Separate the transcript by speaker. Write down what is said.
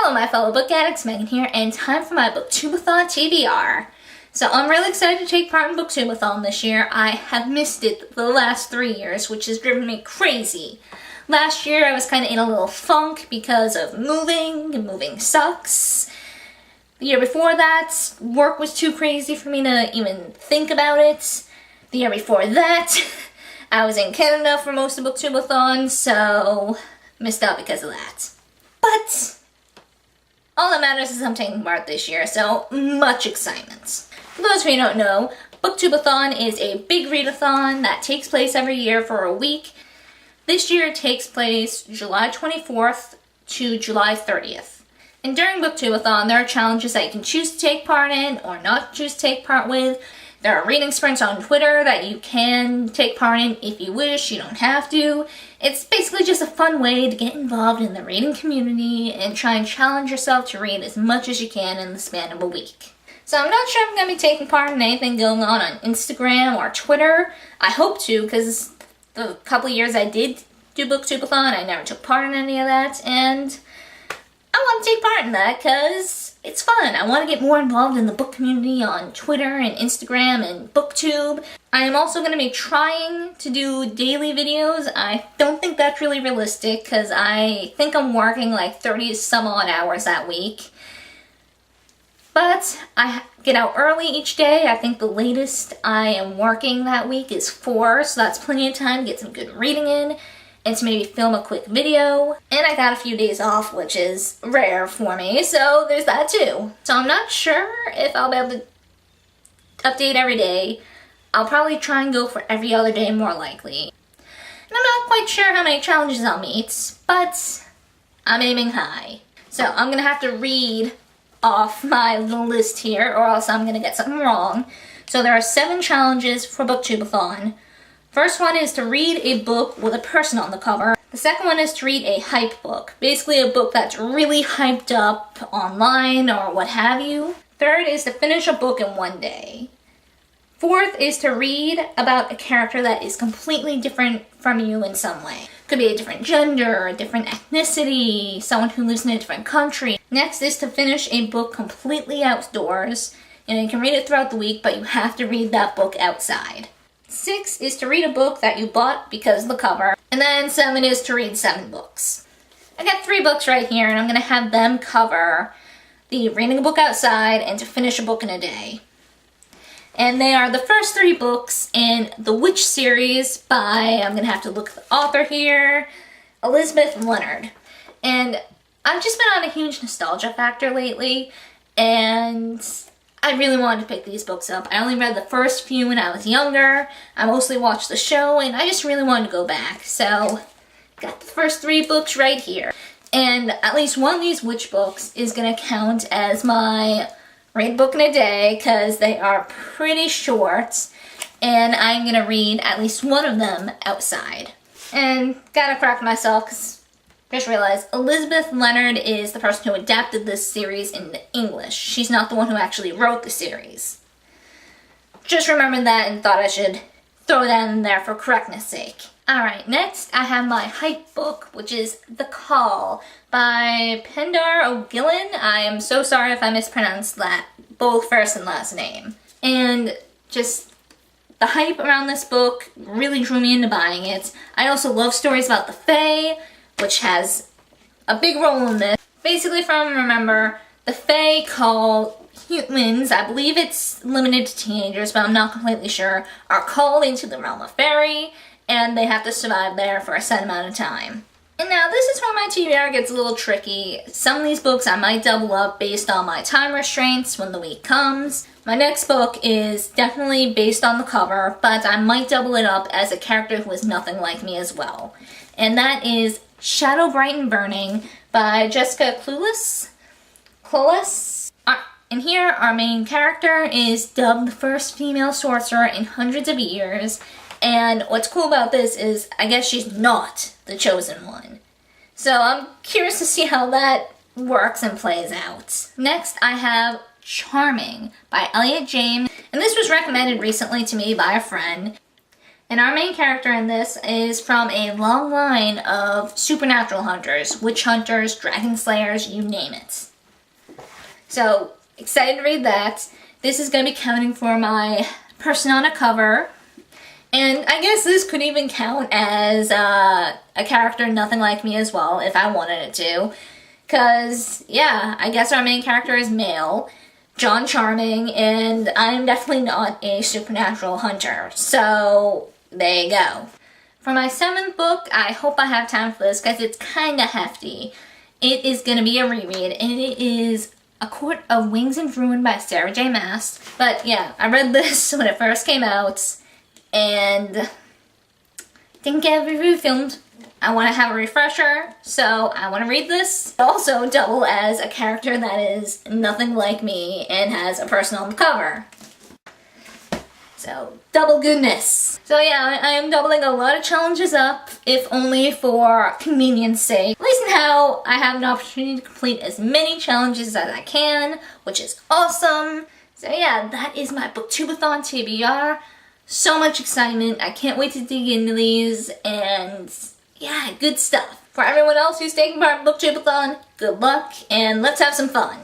Speaker 1: Hello my fellow book addicts, Megan here, and time for my Booktube-A-Thon TBR. So I'm really excited to take part in Booktube-A-Thon this year. I have missed it the last 3 years, which has driven me crazy. Last year I was kind of in a little funk because of moving, and moving sucks. The year before that, work was too crazy for me to even think about it. The year before that, I was in Canada for most of Booktube-A-Thon, so missed out because of that. But all that matters is I'm taking part this year, so much excitement. For those of you who don't know, Booktube-A-Thon is a big readathon that takes place every year for a week. This year it takes place July 24th to July 30th. And during Booktube-A-Thon, there are challenges that you can choose to take part in or not choose to take part with. There are reading sprints on Twitter that you can take part in if you wish, you don't have to. It's basically just a fun way to get involved in the reading community and try and challenge yourself to read as much as you can in the span of a week. So I'm not sure if I'm going to be taking part in anything going on Instagram or Twitter. I hope to, because the couple of years I did do Booktube-A-Thon, I never took part in any of that, and I want to take part in that because it's fun. I want to get more involved in the book community on Twitter and Instagram and Booktube. I am also going to be trying to do daily videos. I don't think that's really realistic because I think I'm working like 30 some odd hours that week. But I get out early each day. I think the latest I am working that week is 4, so that's plenty of time to get some good reading in and to maybe film a quick video. And I got a few days off, which is rare for me, so there's that too. So I'm not sure if I'll be able to update every day. I'll probably try and go for every other day more likely. And I'm not quite sure how many challenges I'll meet, but I'm aiming high. So I'm gonna have to read off my little list here or else I'm gonna get something wrong. So there are 7 challenges for Booktube-A-Thon. First one is to read a book with a person on the cover. The second one is to read a hype book, basically a book that's really hyped up online or what have you. Third is to finish a book in 1 day. Fourth is to read about a character that is completely different from you in some way. Could be a different gender, a different ethnicity, someone who lives in a different country. Next is to finish a book completely outdoors. You can read it throughout the week, but you have to read that book outside. 6 is to read a book that you bought because of the cover. And then 7 is to read 7 books. I got 3 books right here, and I'm going to have them cover the reading a book outside and to finish a book in a day. And they are the first 3 books in the Witch series by, I'm going to have to look at the author here, Elizabeth Leonard. And I've just been on a huge nostalgia factor lately, and I really wanted to pick these books up. I only read the first few when I was younger. I mostly watched the show, and I just really wanted to go back. So, got the first 3 books right here. And at least one of these witch books is going to count as my read book in a day because they are pretty short. And I'm going to read at least one of them outside. And gotta correct myself because just realized Elizabeth Leonard is the person who adapted this series into English. She's not the one who actually wrote the series. Just remembered that and thought I should throw that in there for correctness sake. Alright, next I have my hype book, which is The Call by Pendar O'Gillen. I am so sorry if I mispronounced that, both first and last name. And just the hype around this book really drew me into buying it. I also love stories about the Fae, which has a big role in this. Basically, from remember, the Fae call humans, I believe it's limited to teenagers, but I'm not completely sure, are called into the realm of fairy, and they have to survive there for a set amount of time. And now this is where my TBR gets a little tricky. Some of these books I might double up based on my time restraints when the week comes. My next book is definitely based on the cover, but I might double it up as a character who is nothing like me as well. And that is Shadow Bright and Burning by Jessica Clueless. And here our main character is dubbed the first female sorcerer in hundreds of years. And what's cool about this is I guess she's not the chosen one. So I'm curious to see how that works and plays out. Next I have Charming by Elliot James. And this was recommended recently to me by a friend. And our main character in this is from a long line of supernatural hunters, witch hunters, dragon slayers, you name it. So, excited to read that. This is going to be counting for my Persona cover. And I guess this could even count as a character nothing like me as well, if I wanted it to. Because, yeah, I guess our main character is male, John Charming, and I'm definitely not a supernatural hunter. So, there you go. For my 7th book, I hope I have time for this because it's kind of hefty. It is going to be a reread, and it is A Court of Wings and Ruin by Sarah J. Maas. But yeah, I read this when it first came out, and didn't get a review filmed. I want to have a refresher, so I want to read this. Also double as a character that is nothing like me and has a person on the cover. So, double goodness. So yeah, I am doubling a lot of challenges up, if only for convenience sake. At least now I have an opportunity to complete as many challenges as I can, which is awesome. So yeah, that is my Booktube-A-Thon TBR. So much excitement. I can't wait to dig into these, and yeah, good stuff. For everyone else who's taking part in Booktube-A-Thon, good luck, and let's have some fun.